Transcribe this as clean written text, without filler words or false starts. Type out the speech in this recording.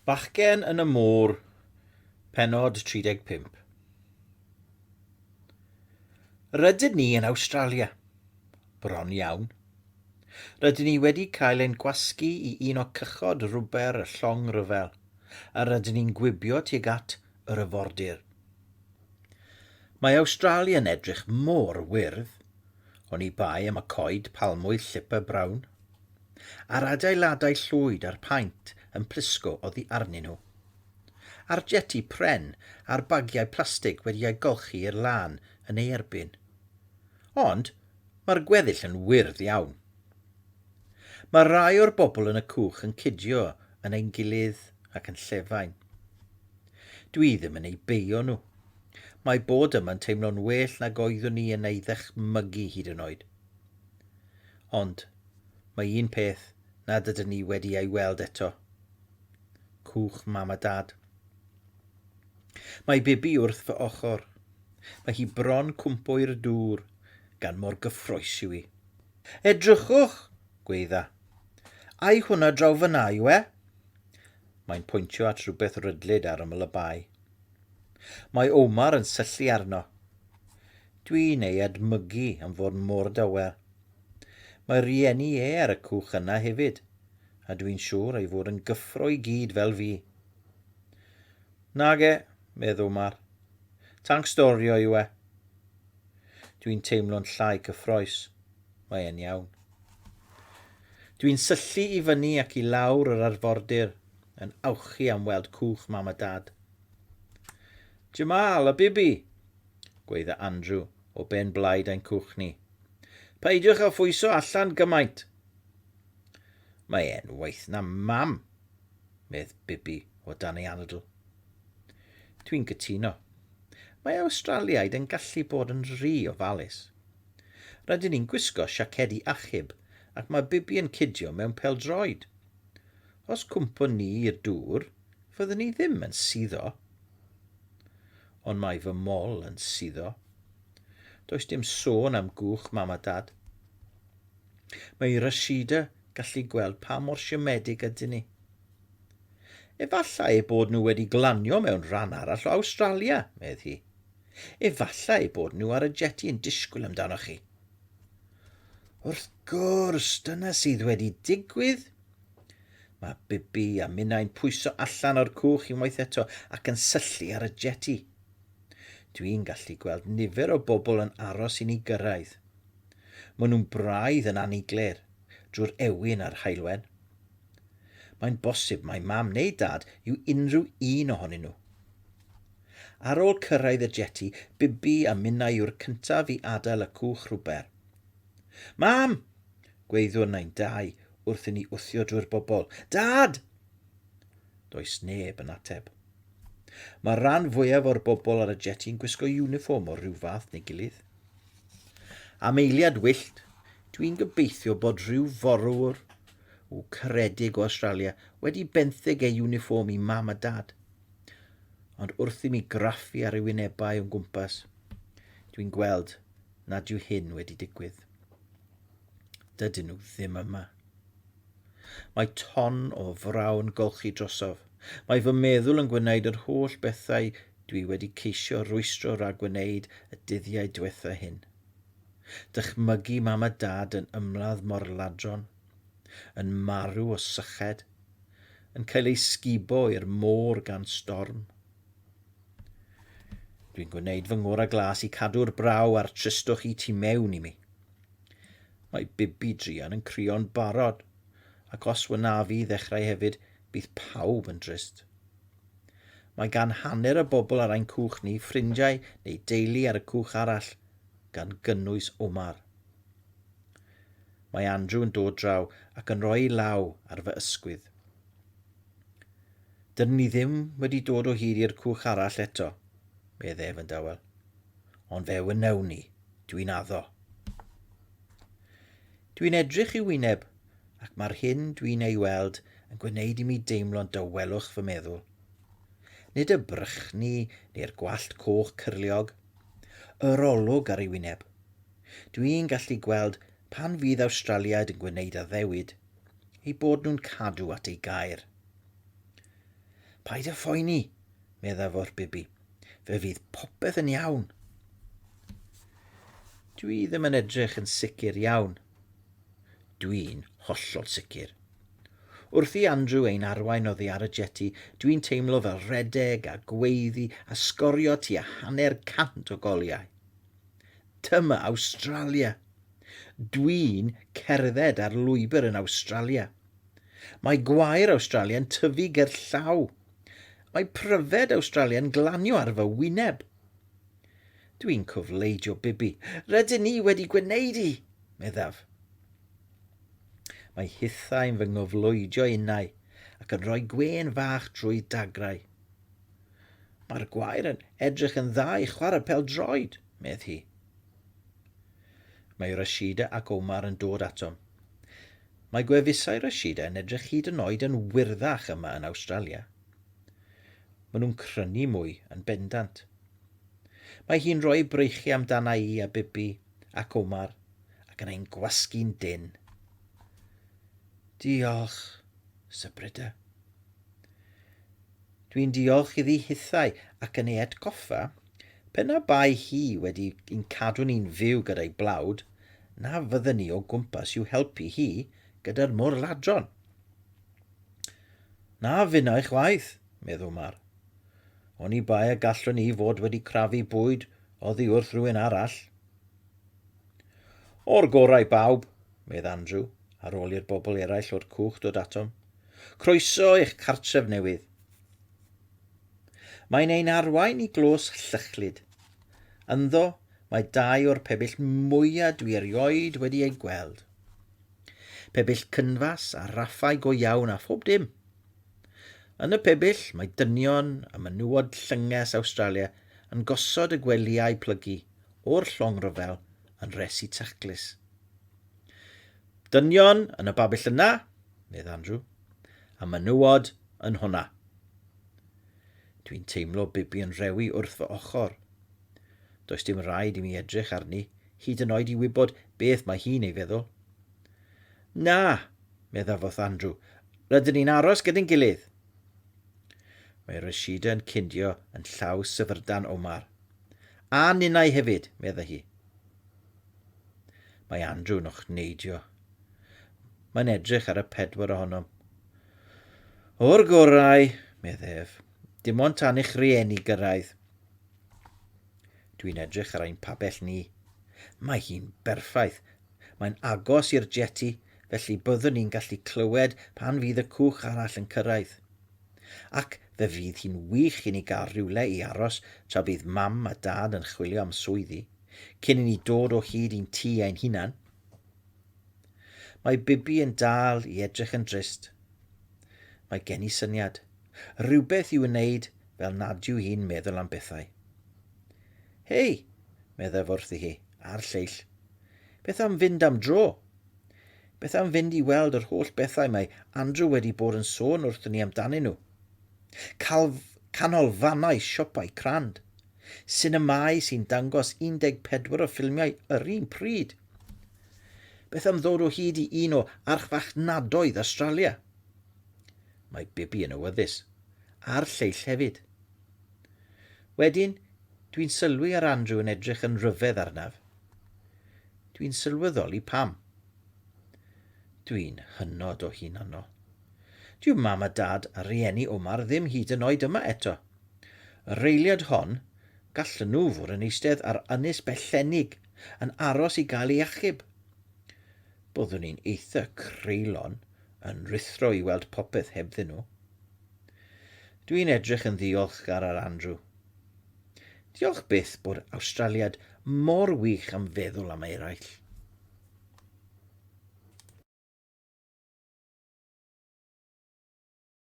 Bachgen yn y môr, Pennod 35. Rydyn ni yn Awstralia, bron iawn. Rydyn ni wedi cael ein gwasgu I un o cychod rwber y llong ryfel, a rydyn ni'n gwibio tuag at yr afordir. Mae Awstralia yn edrych mor wyrdd, ond I bai am y coed palmwydd llipa brawn, a'r adeiladau llwyd a'r paent yn plisgo oddi arnyn nhw. A'r jeti pren a'r bagiau plastig wedi ei golchi i'r lan yn ei erbyn. Ond mae'r gweddill yn wyrdd iawn. Mae rai o'r bobl yn y cwch yn cydio yn ein gilydd ac yn llefain. Dwi ddim yn ei beio nhw. Mae bod yma'n teimlo'n well nag oeddwn ni yn ei ddychmygu hyd yn oed. Ond mae un peth nad ydyn ni wedi ei weld eto. Cwch mam a dad. Mae bibi wrth fy ochr. Mae hi bron cwmpo i'r dŵr, gan mor gyffroes yw hi. Edrychwch, gweidda. Ai hwnna draw fyna yw e? Mae'n pwyntio at rhywbeth rydlyd ar ymyl y bai. Mae Omar yn syllu arno. Dwi'n ei admygu am fod mor dawel. Mae rieni ar y cwch yna hefyd, a dwi'n siŵr ei fod yn gyffro I gyd fel fi. Nage, meddwl Omar. Tanc storio yw e. Dwi'n teimlo'n llai cyffroes. Mae e'n iawn. Dwi'n syllu I fyny ac I lawr yr arfordir, yn awchu am weld cwch mam a dad. Jamal a bibi, gweidda Andrew o ben blaid ein cwch ni. Peidiwch a phwyso allan gymaint. Mae e'n waith na mam, medd bibi o dan ei anadl. Dwi'n cytuno. Mae Awstraliaid yn gallu bod yn rhy ofalus. Rydyn ni'n gwisgo siacedi achub ac mae bibi yn cydio mewn peldroed. Os cwmpo ni i'r dŵr, fyddwn ni ddim yn suddo. Ond mae fy mol yn suddo. Does dim sôn am gwch mam a dad. Mae Rashida gallu gweld pa mor siomedig ydyn ni. Efallai bod nhw wedi glanio mewn rhan arall o Awstralia, medd hi. Efallai bod nhw ar y jeti yn disgwyl amdano chi. Wrth gwrs, dyna sydd wedi digwydd. Mae bibi a minnau'n pwyso allan o'r cwch unwaith eto ac yn syllu ar y jeti. Dwi'n gallu gweld nifer o bobl yn aros I ni gyrraedd. Maen nhw'n braidd yn anigler, drwy'r ewin a'r haelwen. Mae'n bosib mai mam neu dad yw unrhyw un ohonyn nhw. Ar ôl cyrraedd y jeti, bibi a minnau yw'r cyntaf I adael y cwch rhwber. Mam! Gweithwyr nain dau wrth I ni wthio drwy'r bobl. Dad! Does neb yn ateb. Mae rhan fwyaf o'r bobl ar y jeti'n gwisgo uniform o rhyw fath neu gilydd. Am eiliad wyllt, dwi'n gobeithio bod rhyw forwr o caredig o Australia wedi benthyg ei uniform I mam a dad. Ond wrth I mi graffu ar ei wynebau o'n gwmpas, dwi'n gweld nad yw hyn wedi digwydd. Dydyn nhw ddim yma. Mae ton o fraw yn golchi drosof. Mae fy meddwl yn gwneud yr holl bethau dwi wedi ceisio rwystro rhag gwneud y dyddiau diwetha hyn. Dychmygu mam a dad yn ymladd mor ladron, yn marw o syched, yn cael ei sgubo i'r môr gan storm. Dwi'n gwneud fy ngwr a glas I cadw'r braw a'r tristwch I tu mewn I mi. Mae bibi drian yn crio'n barod, ac os wyna fi ddechrau hefyd, bydd pawb yn drist. Mae gan hanner y bobl ar ein cwch ni ffrindiau neu deulu ar y cwch arall, gan gynnwys Omar. Mae Andrew yn dod draw ac yn rhoi law ar fy ysgwydd. Dydyn ni ddim wedi dod o hyd i'r cwch arall eto, medd ef yn dawel. Ond fe wynewn ni, dwi'n addo. Dwi'n edrych I wyneb, ac mae'r hyn dwi'n ei weld yn gwneud I mi deimlo'n dawelwch fy meddwl. Nid y brychni neu'r gwallt coch cyrliog, yr olwg ar ei wyneb. Dwi'n gallu gweld pan fydd Awstraliaid yn gwneud addewid, ei bod nhw'n cadw at ei gair. Paid y phoeni, meddafodd Bibi. Fe fydd popeth yn iawn. Dwi ddim yn edrych yn sicr iawn. Dwi'n hollol sicr. Wrth i Andrew ein arwain oddi ar y jeti, dwi'n teimlo fel redeg a gweiddi a sgorio tua 100 o goliau. Dyma Awstralia. Dwi'n cerdded ar lwybr yn Awstralia. Mae gwair Awstralia'n tyfu ger llaw. Mae pryfed Awstralia'n glanio ar fy wyneb. Dwi'n cyfleidio Bibi. Rydyn ni wedi gwneud i, meddaf. Mae hithau'n fy nghyflwydio unau ac yn rhoi gwen fach drwy dagrau. Mae'r gwair yn edrych yn dda i chwarae pêl-droed, medd hi. Mae Rashida ac Omar yn dod atom. Mae gwefusau Rashida yn edrych hyd yn oed yn wirddach yma yn Awstralia. Maen nhw'n crynu mwy yn bendant. Mae hi'n rhoi breichiau amdana i a Bibi ac Omar ac yn ein gwasgu'n dyn. Diolch, Sybrida. Dwi'n diolch iddi hithau ac yn ei atgoffa, pena bai hi wedi ein cadw ni'n fyw gyda'i blawd, na fydden ni o gwmpas i'w helpu hi gyda'r môr-ladron. Na fyna eich waith, meddwl Omar. Oni bai y gallwn ni fod wedi crafu bwyd oddi wrth rhywun arall. O'r gorau bawb, medd Andrew, ar ôl i'r bobl eraill o'r cwch dod atom. Croeso i'ch cartref newydd. Mae'n ein arwain i glos llychlyd. Ynddo, mae 2 o'r pebyll mwyaf dwi erioed wedi ei gweld. Pebyll cynfas a raffau go iawn a phob dim. Yn y pebyll mae dynion a menywod llynges Awstralia yn gosod y gweliau plygu o'r llongryfel yn resu taclus. Dynion yn y babyll yna, medd Andrew, a menywod yn hwnna. Dwi'n teimlo Bibi yn rewi wrth fy ochr. Does dim rhaid i mi edrych arni, hyd yn oed i wybod beth mae hi'n ei feddwl. Na, meddafodd Andrew, rydyn ni'n aros gyda'n gilydd. Mae Rashida yn cyndio yn llaw syfrdan Omar. A ninnau hefyd, medda hi. Mae Andrew'n ochneidio. Mae'n edrych ar y 4 ohonom. O'r gorau, meddef, dim ond tan eich rieni gyrraedd. Dwi'n edrych ar ein pabell ni. Mae hi'n berffaith. Mae'n agos i'r jeti, felly byddwn ni'n gallu clywed pan fydd y cwch arall yn cyrraedd. Ac fe fydd hi'n wych i ni gael rhywle i aros tra bydd mam a dad yn chwilio am swyddi, cyn i ni dod o hyd i'n tŷ ein hunan. Mae Bibi yn dal i edrych yn drist. Mae gen i syniad. Rhywbeth i'w wneud fel nad yw hi'n meddwl am bethau. Hei, meddaf wrthi hi, ar lleill. Beth am fynd am dro? Beth am fynd i weld yr holl bethau mae Andrew wedi bod yn sôn wrthyn ni amdanyn nhw? Canolfannau siopau crand. Sinemau sy'n dangos 14 o ffilmiau yr un pryd. Beth am ddod o hyd i un o archfachnadoedd Australia? Mae Bibi yn awyddus, a'r lleill hefyd. Wedyn, dwi'n sylwi ar Andrew yn edrych yn rhyfedd arnaf. Dwi'n sylweddoli pam. Dwi'n hynod o hunanol. Dyw mam a dad a rieni Omar ddim hyd yn oed yma eto. Y reiliad hon, gallen nhw fod yn eistedd ar ynys bellenig, yn aros i gael ei achub. Byddwn ni'n eitha creulon yn rithro i weld popeth hebddyn nhw. Dwi'n edrych yn ddiolchgar ar Andrew. Diolch byth bod Awstraliad mor wych am feddwl am eraill.